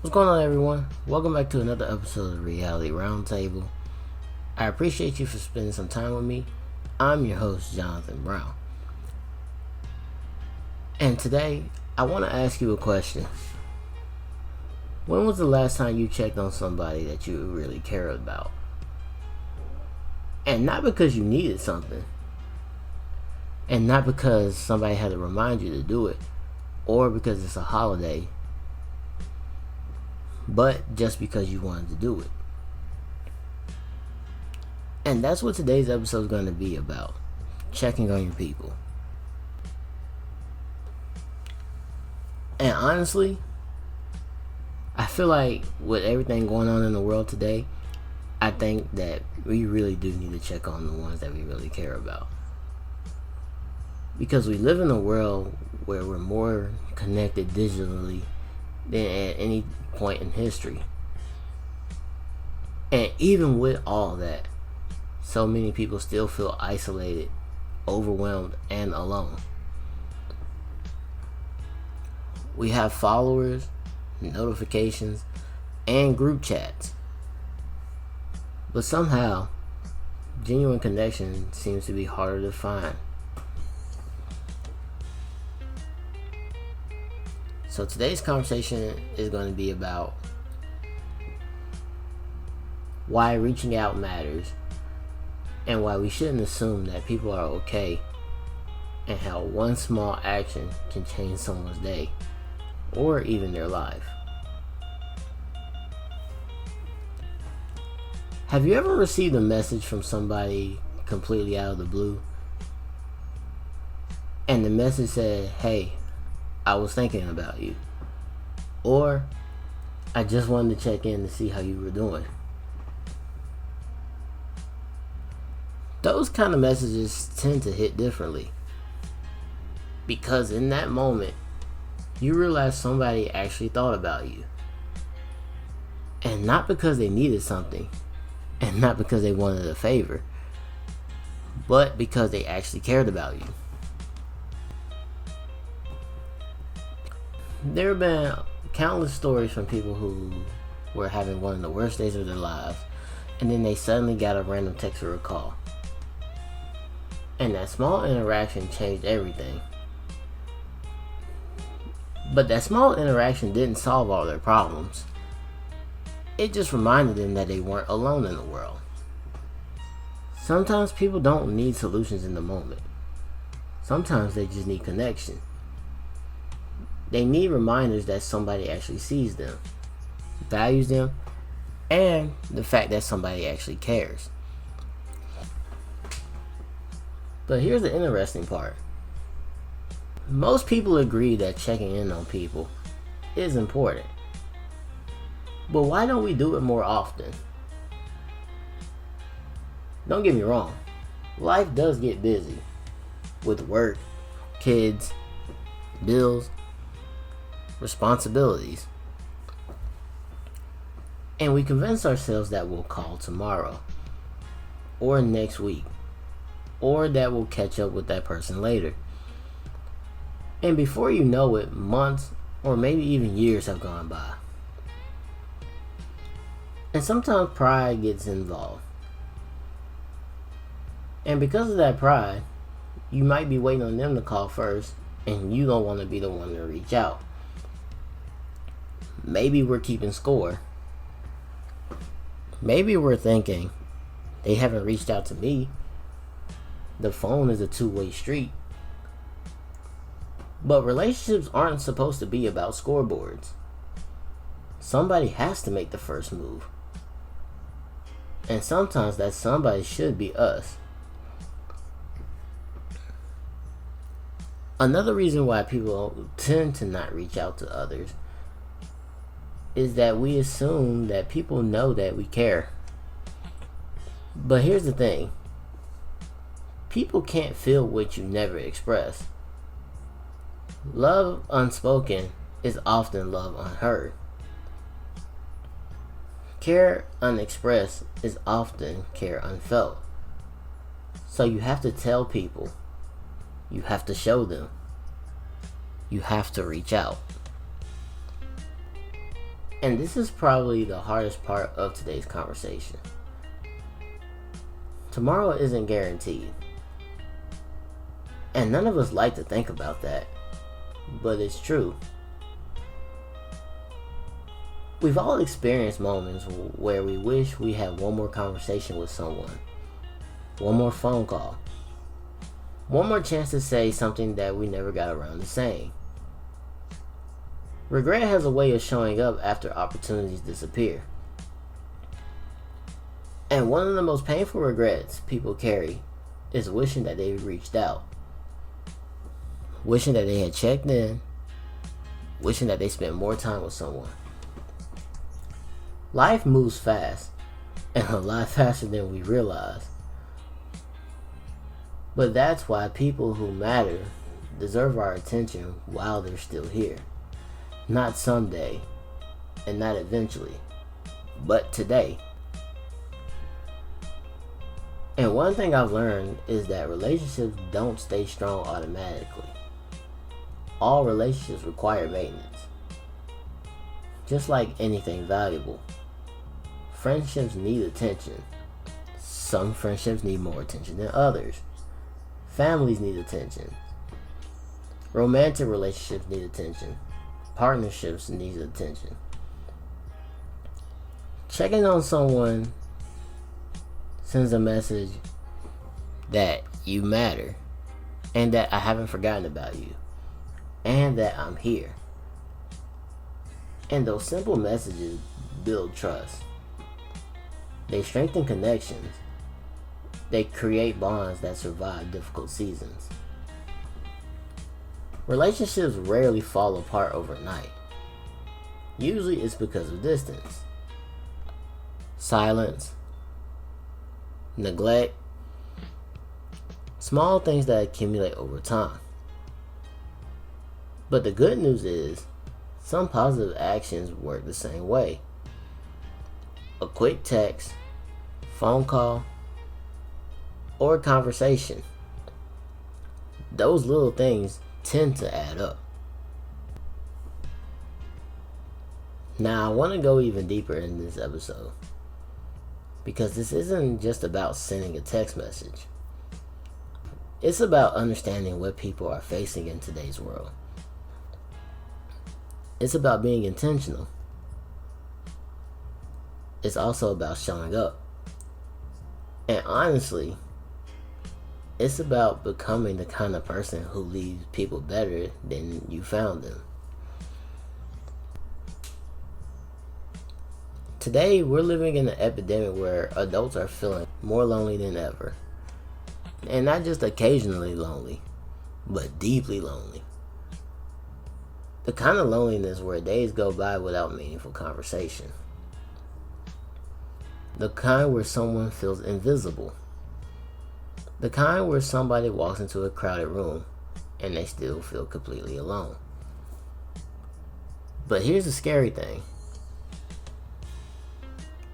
What's going on, everyone? Welcome back to another episode of Reality Roundtable. I appreciate you for spending some time with me. I'm your host, Jonathan Brown. And today, I want to ask you a question. When was the last time you checked on somebody that you really cared about? And not because you needed something. And not because somebody had to remind you to do it. Or because it's a holiday. But just because you wanted to do it. And that's what today's episode is going to be about. Checking on your people. And honestly, I feel like with everything going on in the world today, I think that we really do need to check on the ones that we really care about. Because we live in a world where we're more connected digitally than at any point in history. And even with all that, so many people still feel isolated, overwhelmed, and alone. We have followers, notifications, and group chats. But somehow, genuine connection seems to be harder to find. So today's conversation is going to be about why reaching out matters and why we shouldn't assume that people are okay, and how one small action can change someone's day or even their life. Have you ever received a message from somebody completely out of the blue? And the message said, "Hey, I was thinking about you." Or, "I just wanted to check in to see how you were doing." Those kind of messages tend to hit differently. Because in that moment, you realize somebody actually thought about you. And not because they needed something, and not because they wanted a favor, but because they actually cared about you. There have been countless stories from people who were having one of the worst days of their lives, and then they suddenly got a random text or a call. And that small interaction changed everything. But that small interaction didn't solve all their problems. It just reminded them that they weren't alone in the world. Sometimes people don't need solutions in the moment. Sometimes they just need connection. They need reminders that somebody actually sees them, values them, and the fact that somebody actually cares. But here's the interesting part. Most people agree that checking in on people is important. But why don't we do it more often? Don't get me wrong. Life does get busy with work, kids, bills, responsibilities. And we convince ourselves that we'll call tomorrow, or next week, or that we'll catch up with that person later. And before you know it, months or maybe even years have gone by. And sometimes pride gets involved. And because of that pride, you might be waiting on them to call first, and you don't want to be the one to reach out. Maybe we're keeping score. Maybe we're thinking, they haven't reached out to me. The phone is a two-way street. But relationships aren't supposed to be about scoreboards. Somebody has to make the first move. And sometimes that somebody should be us. Another reason why people tend to not reach out to others is that we assume that people know that we care. But here's the thing. People can't feel what you never express. Love unspoken is often love unheard. Care unexpressed is often care unfelt. So you have to tell people. You have to show them. You have to reach out. And this is probably the hardest part of today's conversation. Tomorrow isn't guaranteed. And none of us like to think about that, but it's true. We've all experienced moments where we wish we had one more conversation with someone, one more phone call, one more chance to say something that we never got around to saying. Regret has a way of showing up after opportunities disappear. And one of the most painful regrets people carry is wishing that they reached out. Wishing that they had checked in. Wishing that they spent more time with someone. Life moves fast, and a lot faster than we realize. But that's why people who matter deserve our attention while they're still here. Not someday, and not eventually, but today. And one thing I've learned is that relationships don't stay strong automatically. All relationships require maintenance. Just like anything valuable, friendships need attention. Some friendships need more attention than others. Families need attention. Romantic relationships need attention. Partnerships need attention. Checking on someone sends a message that you matter, and that I haven't forgotten about you, and that I'm here. And those simple messages build trust. They strengthen connections. They create bonds that survive difficult seasons. Relationships rarely fall apart overnight. Usually it's because of distance, silence, neglect, small things that accumulate over time. But the good news is, some positive actions work the same way. A quick text, phone call, or a conversation. Those little things tend to add up. Now I want to go even deeper in this episode, because this isn't just about sending a text message. It's about understanding what people are facing in today's world. It's about being intentional. It's also about showing up. And honestly, it's about becoming the kind of person who leaves people better than you found them. Today, we're living in an epidemic where adults are feeling more lonely than ever. And not just occasionally lonely, but deeply lonely. The kind of loneliness where days go by without meaningful conversation. The kind where someone feels invisible. The kind where somebody walks into a crowded room and they still feel completely alone. But here's the scary thing.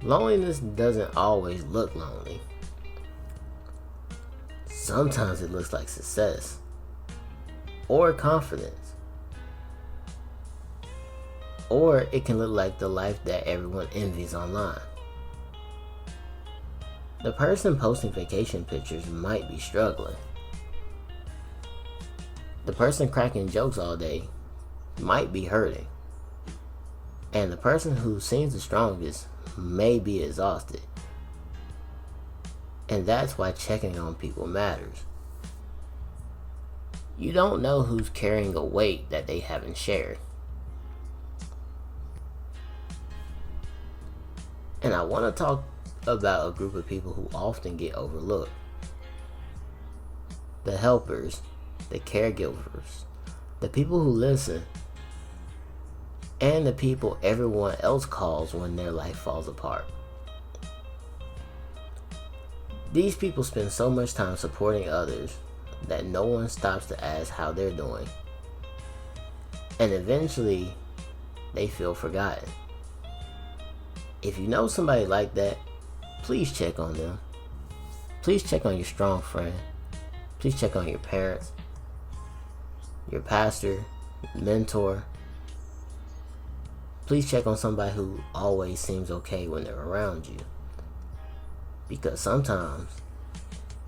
Loneliness doesn't always look lonely. Sometimes it looks like success or confidence. Or it can look like the life that everyone envies online. The person posting vacation pictures might be struggling. The person cracking jokes all day might be hurting. And the person who seems the strongest may be exhausted. And that's why checking on people matters. You don't know who's carrying a weight that they haven't shared. And I want to talk about a group of people who often get overlooked. The helpers, the caregivers, the people who listen, and the people everyone else calls when their life falls apart. These people spend so much time supporting others that no one stops to ask how they're doing. And eventually, they feel forgotten. If you know somebody like that, please check on them. Please check on your strong friend. Please check on your parents, your pastor, mentor. Please check on somebody who always seems okay when they're around you. Because sometimes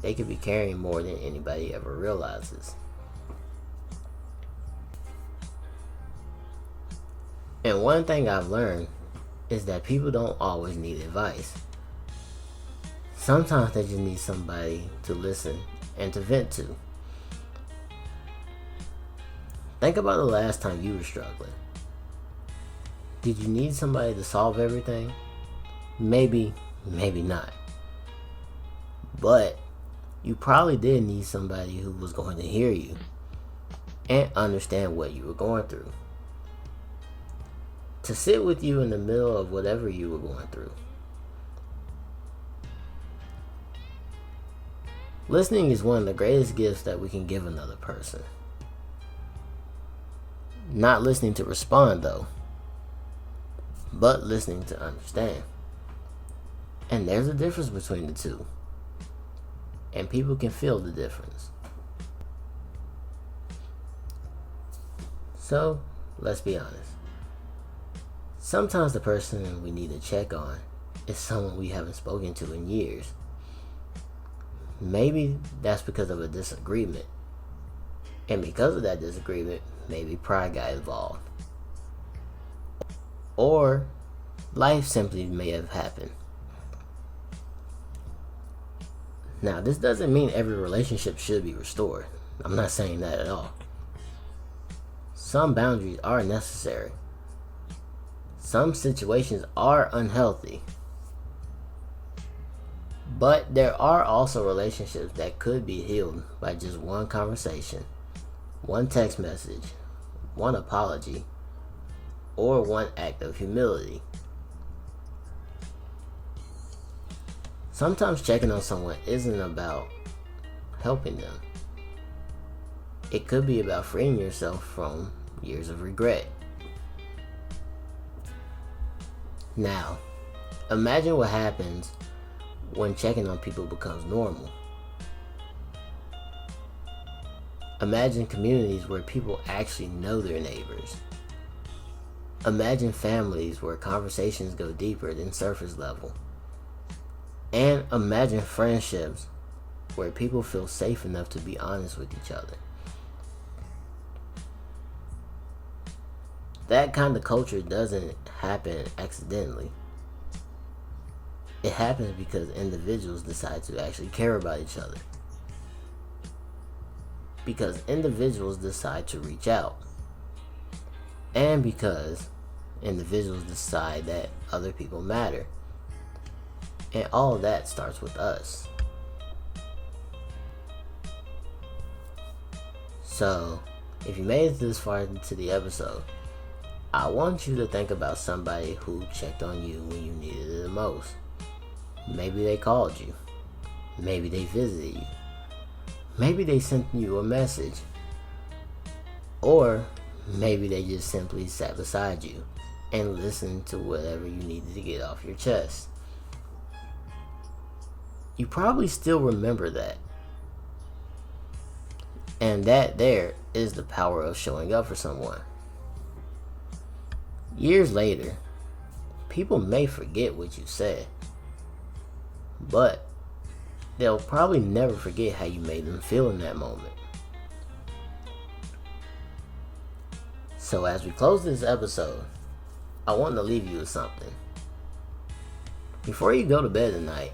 they could be carrying more than anybody ever realizes. And one thing I've learned is that people don't always need advice. Sometimes they just need somebody to listen and to vent to. Think about the last time you were struggling. Did you need somebody to solve everything? Maybe, maybe not. But you probably did need somebody who was going to hear you and understand what you were going through. To sit with you in the middle of whatever you were going through. Listening is one of the greatest gifts that we can give another person. Not listening to respond though, but listening to understand. And there's a difference between the two. And people can feel the difference. So, let's be honest. Sometimes the person we need to check on is someone we haven't spoken to in years. Maybe that's because of a disagreement. And because of that disagreement, maybe pride got involved. Or life simply may have happened. Now, this doesn't mean every relationship should be restored. I'm not saying that at all. Some boundaries are necessary. Some situations are unhealthy. But there are also relationships that could be healed by just one conversation, one text message, one apology, or one act of humility. Sometimes checking on someone isn't about helping them. It could be about freeing yourself from years of regret. Now, imagine what happens when checking on people becomes normal. Imagine communities where people actually know their neighbors. Imagine families where conversations go deeper than surface level. And imagine friendships where people feel safe enough to be honest with each other. That kind of culture doesn't happen accidentally. It happens because individuals decide to actually care about each other. Because individuals decide to reach out. And because individuals decide that other people matter. And all of that starts with us. So, if you made it this far into the episode, I want you to think about somebody who checked on you when you needed it the most. Maybe they called you. Maybe they visited you. Maybe they sent you a message. Or maybe they just simply sat beside you and listened to whatever you needed to get off your chest. You probably still remember that. And that there is the power of showing up for someone. Years later, people may forget what you said, but they'll probably never forget how you made them feel in that moment. So as we close this episode, I want to leave you with something. Before you go to bed tonight,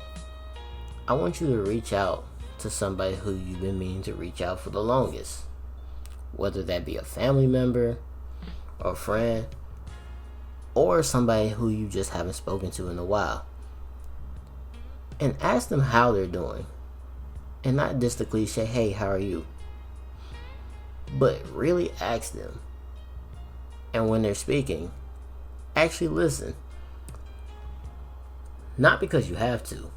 I want you to reach out to somebody who you've been meaning to reach out for the longest. Whether that be a family member, or a friend, or somebody who you just haven't spoken to in a while. And ask them how they're doing. And not just the cliche, hey, how are you? But really ask them. And when they're speaking, actually listen. Not because you have to.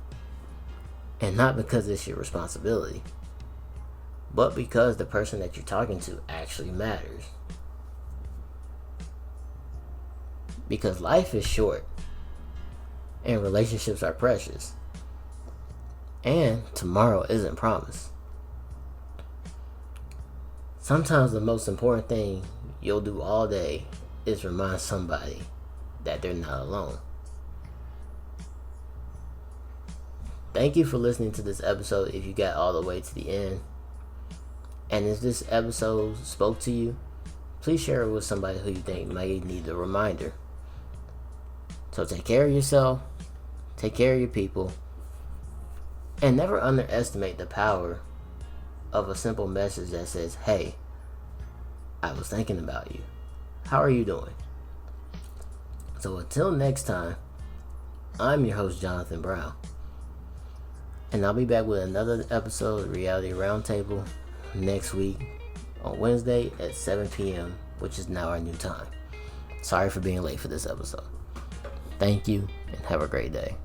And not because it's your responsibility. But because the person that you're talking to actually matters. Because life is short. And relationships are precious. And tomorrow isn't promised. Sometimes the most important thing you'll do all day is remind somebody that they're not alone. Thank you for listening to this episode if you got all the way to the end. And if this episode spoke to you, please share it with somebody who you think might need a reminder. So take care of yourself, take care of your people, and never underestimate the power of a simple message that says, "Hey, I was thinking about you. How are you doing?" So until next time, I'm your host, Jonathan Brown. And I'll be back with another episode of Reality Roundtable next week on Wednesday at 7 p.m., which is now our new time. Sorry for being late for this episode. Thank you, and have a great day.